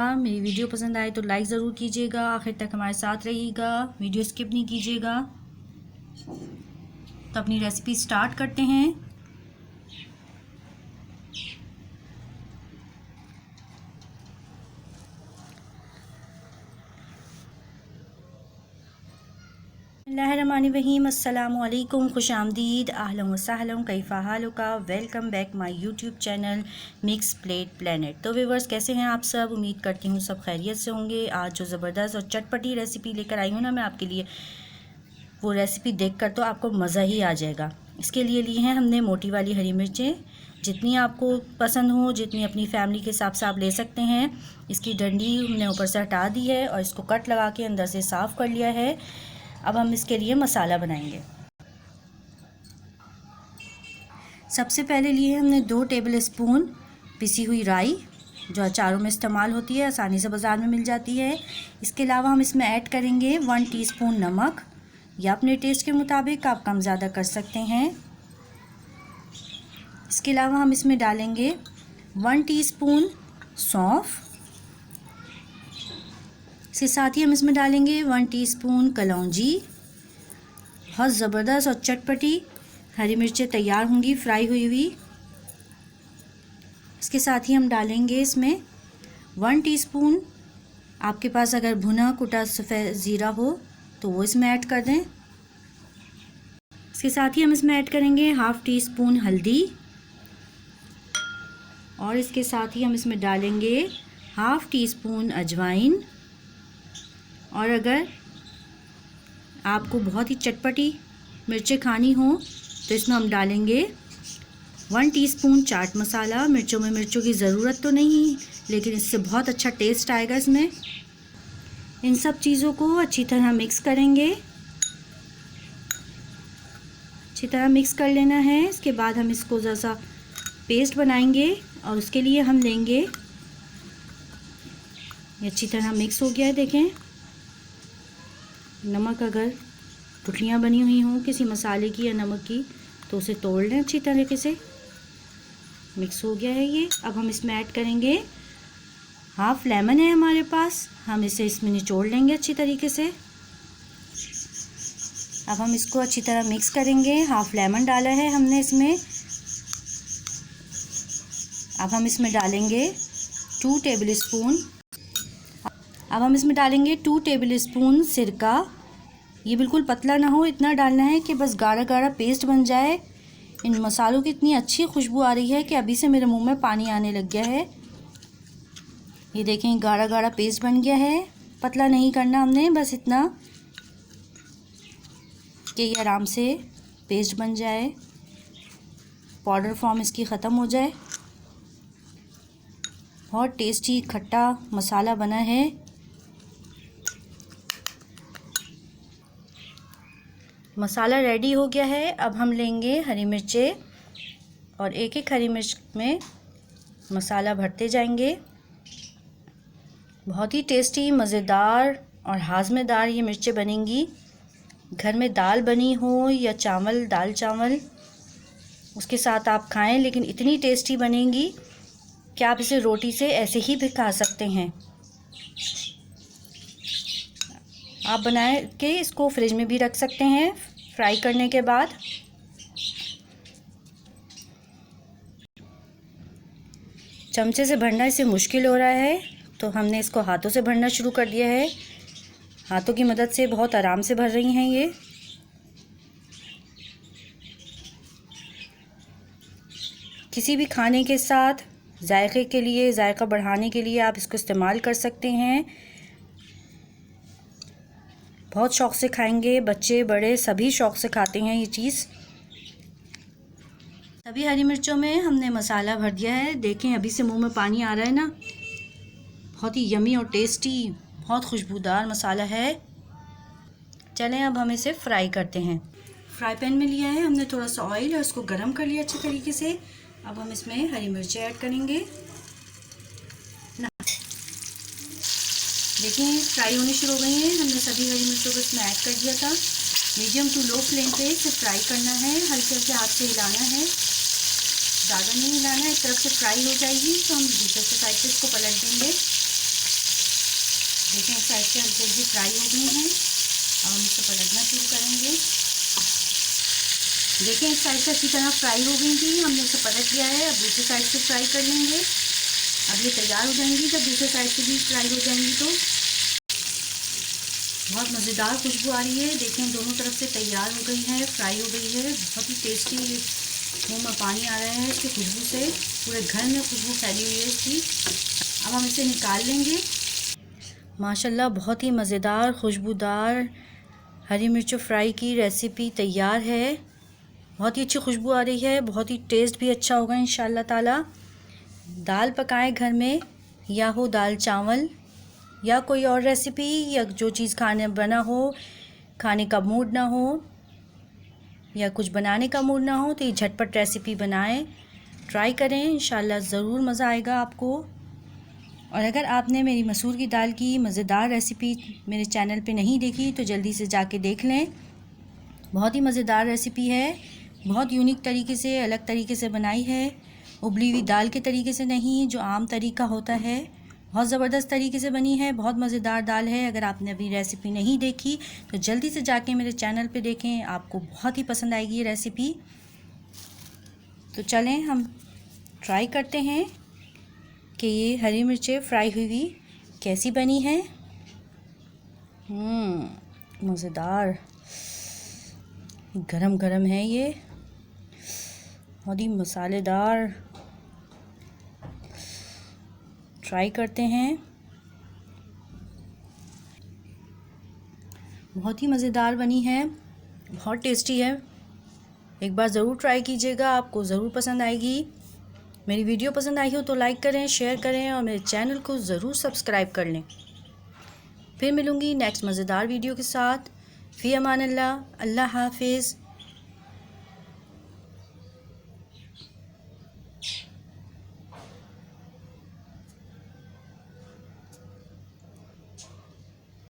मेरी वीडियो पसंद आए तो लाइक ज़रूर कीजिएगा, आखिर तक हमारे साथ रहिएगा, वीडियो स्किप नहीं कीजिएगा। तो अपनी रेसिपी स्टार्ट करते हैं। बिस्मिल्लाहिर्रहमानिर्रहीम, अस्सलामु अलैकुम, खुश आमदीद, आहलन व सहलन, कैफ़ा हालुका, welcome back my YouTube channel mix plate planet. तो व्यूअर्स, कैसे हैं आप सब? उम्मीद करती हूँ सब खैरियत से होंगे। आज जो ज़बरदस्त और चटपटी रेसिपी लेकर आई हूँ ना मैं आपके लिए, वो रेसिपी देखकर तो आपको मज़ा ही आ जाएगा। इसके लिए ली हैं हमने मोटी वाली हरी मिर्चें, जितनी आपको पसंद हो, जितनी अपनी फैमिली के हिसाब से आप ले सकते हैं। इसकी डंडी हमने ऊपर से हटा दी है और इसको कट लगा के अंदर से साफ़ कर लिया है। अब हम इसके लिए मसाला बनाएंगे। सबसे पहले लिए हमने 2 टेबल स्पून पिसी हुई राई, जो अचारों में इस्तेमाल होती है, आसानी से बाज़ार में मिल जाती है। इसके अलावा हम इसमें ऐड करेंगे 1 टीस्पून नमक, या अपने टेस्ट के मुताबिक आप कम ज़्यादा कर सकते हैं। इसके अलावा हम इसमें डालेंगे 1 टीस्पून सौंफ। इसके साथ ही हम इसमें डालेंगे 1 टीस्पून कलौंजी। बहुत ज़बरदस्त और चटपटी हरी मिर्चें तैयार होंगी फ्राई हुई हुई। इसके साथ ही हम डालेंगे इसमें 1 टीस्पून, आपके पास अगर भुना कुटा सफ़ेद ज़ीरा हो तो वो इसमें ऐड कर दें। इसके साथ ही हम इसमें ऐड करेंगे 1/2 टीस्पून हल्दी, और इसके साथ ही हम इसमें डालेंगे 1/2 टीस्पून अजवाइन। और अगर आपको बहुत ही चटपटी मिर्चें खानी हो तो इसमें हम डालेंगे 1 टीस्पून चाट मसाला। मिर्चों में मिर्चों की ज़रूरत तो नहीं, लेकिन इससे बहुत अच्छा टेस्ट आएगा इसमें। इन सब चीज़ों को अच्छी तरह मिक्स करेंगे, अच्छी तरह मिक्स कर लेना है। इसके बाद हम इसको ज़रा सा पेस्ट बनाएंगे, और उसके लिए हम लेंगे, ये अच्छी तरह मिक्स हो गया है, देखें। नमक अगर गुठलियाँ बनी हुई हों किसी मसाले की या नमक की तो उसे तोड़ लें अच्छी तरीके से। मिक्स हो गया है ये। अब हम इसमें ऐड करेंगे, 1/2 लेमन है हमारे पास, हम इसे इसमें निचोड़ लेंगे अच्छी तरीके से। अब हम इसको अच्छी तरह मिक्स करेंगे। 1/2 लेमन डाला है हमने इसमें। अब हम इसमें डालेंगे 2 टेबल स्पून, अब हम इसमें डालेंगे 2 टेबल स्पून सिरका। ये बिल्कुल पतला ना हो, इतना डालना है कि बस गाढ़ा गाढ़ा पेस्ट बन जाए। इन मसालों की इतनी अच्छी खुशबू आ रही है कि अभी से मेरे मुंह में पानी आने लग गया है। ये देखें, गाढ़ा गाढ़ा पेस्ट बन गया है। पतला नहीं करना हमने, बस इतना कि ये आराम से पेस्ट बन जाए, पाउडर फॉर्म इसकी ख़त्म हो जाए। बहुत टेस्टी खट्टा मसाला बना है। मसाला रेडी हो गया है। अब हम लेंगे हरी मिर्चें, और एक एक हरी मिर्च में मसाला भरते जाएंगे। बहुत ही टेस्टी, मज़ेदार और हाज़मेदार ये मिर्चें बनेंगी। घर में दाल बनी हो या चावल, दाल चावल, उसके साथ आप खाएं, लेकिन इतनी टेस्टी बनेंगी कि आप इसे रोटी से ऐसे ही भी खा सकते हैं। आप बना के इसको फ्रिज में भी रख सकते हैं फ्राई करने के बाद। चमचे से भरना इसे मुश्किल हो रहा है, तो हमने इसको हाथों से भरना शुरू कर दिया है। हाथों की मदद से बहुत आराम से भर रही हैं ये। किसी भी खाने के साथ जायके के लिए, जायका बढ़ाने के लिए आप इसको इस्तेमाल कर सकते हैं। बहुत शौक़ से खाएंगे, बच्चे बड़े सभी शौक़ से खाते हैं ये चीज़। सभी हरी मिर्चों में हमने मसाला भर दिया है। देखें, अभी से मुंह में पानी आ रहा है ना। बहुत ही यमी और टेस्टी, बहुत खुशबूदार मसाला है। चलें अब हम इसे फ्राई करते हैं। फ्राई पैन में लिया है हमने थोड़ा सा ऑयल, और इसको गर्म कर लिया अच्छे तरीके से। अब हम इसमें हरी मिर्चें ऐड करेंगे। देखिए, फ्राई होनी शुरू हो गई हैं। हमने सभी हरी मिर्चों को इसमें ऐड कर दिया था। मीडियम टू लो फ्लेम पे इसे फ्राई करना है, हल्के हल्के हाथ से हिलाना है, ज़्यादा नहीं हिलाना है। एक तरफ से फ्राई हो जाएगी तो हम दूसरे साइड पे इसको पलट देंगे। देखें एक साइड से हल्की हल्की फ्राई हो गई हैं। अब हम इसे पलटना शुरू करेंगे। देखें एक साइड से अच्छी तरह फ्राई हो गई थी, हमने इसे पलट लिया है। अब दूसरी साइड से फ्राई कर लेंगे। अब ये तैयार हो जाएंगी। जब दूसरी साइड से भी फ्राई हो जाएंगी तो बहुत मज़ेदार खुशबू आ रही है। देखें दोनों तरफ से तैयार हो गई है, फ्राई हो गई है। बहुत ही टेस्टी, मुंह में पानी आ रहा है इसकी खुशबू से। पूरे घर में खुशबू फैली हुई है इसकी। अब हम इसे निकाल लेंगे। माशाल्लाह बहुत ही मज़ेदार खुशबूदार हरी मिर्च फ्राई की रेसिपी तैयार है। बहुत ही अच्छी खुशबू आ रही है, बहुत ही टेस्ट भी अच्छा होगा इंशाल्लाह ताला। दाल पकाएं घर में, या हो दाल चावल या कोई और रेसिपी, या जो चीज़ खाने बना हो, खाने का मूड ना हो या कुछ बनाने का मूड ना हो, तो ये झटपट रेसिपी बनाएं, ट्राई करें, इंशाल्लाह ज़रूर मज़ा आएगा आपको। और अगर आपने मेरी मसूर की दाल की मज़ेदार रेसिपी मेरे चैनल पे नहीं देखी तो जल्दी से जाके देख लें। बहुत ही मज़ेदार रेसिपी है, बहुत यूनिक तरीके से, अलग तरीके से बनाई है। उबली हुई दाल के तरीके से नहीं, जो आम तरीका होता है। बहुत ज़बरदस्त तरीके से बनी है, बहुत मज़ेदार दाल है। अगर आपने अभी रेसिपी नहीं देखी तो जल्दी से जाके मेरे चैनल पे देखें, आपको बहुत ही पसंद आएगी ये रेसिपी। तो चलें हम ट्राई करते हैं कि ये हरी मिर्चें फ्राई हुई कैसी बनी है। मज़ेदार, गरम गरम है ये, बहुत ही मसालेदार। ट्राई करते हैं। बहुत ही मज़ेदार बनी है, बहुत टेस्टी है। एक बार ज़रूर ट्राई कीजिएगा, आपको ज़रूर पसंद आएगी। मेरी वीडियो पसंद आई हो तो लाइक करें, शेयर करें और मेरे चैनल को ज़रूर सब्सक्राइब कर लें। फिर मिलूँगी नेक्स्ट मज़ेदार वीडियो के साथ। फ़ी अमान अल्लाह, अल्लाह हाफिज़।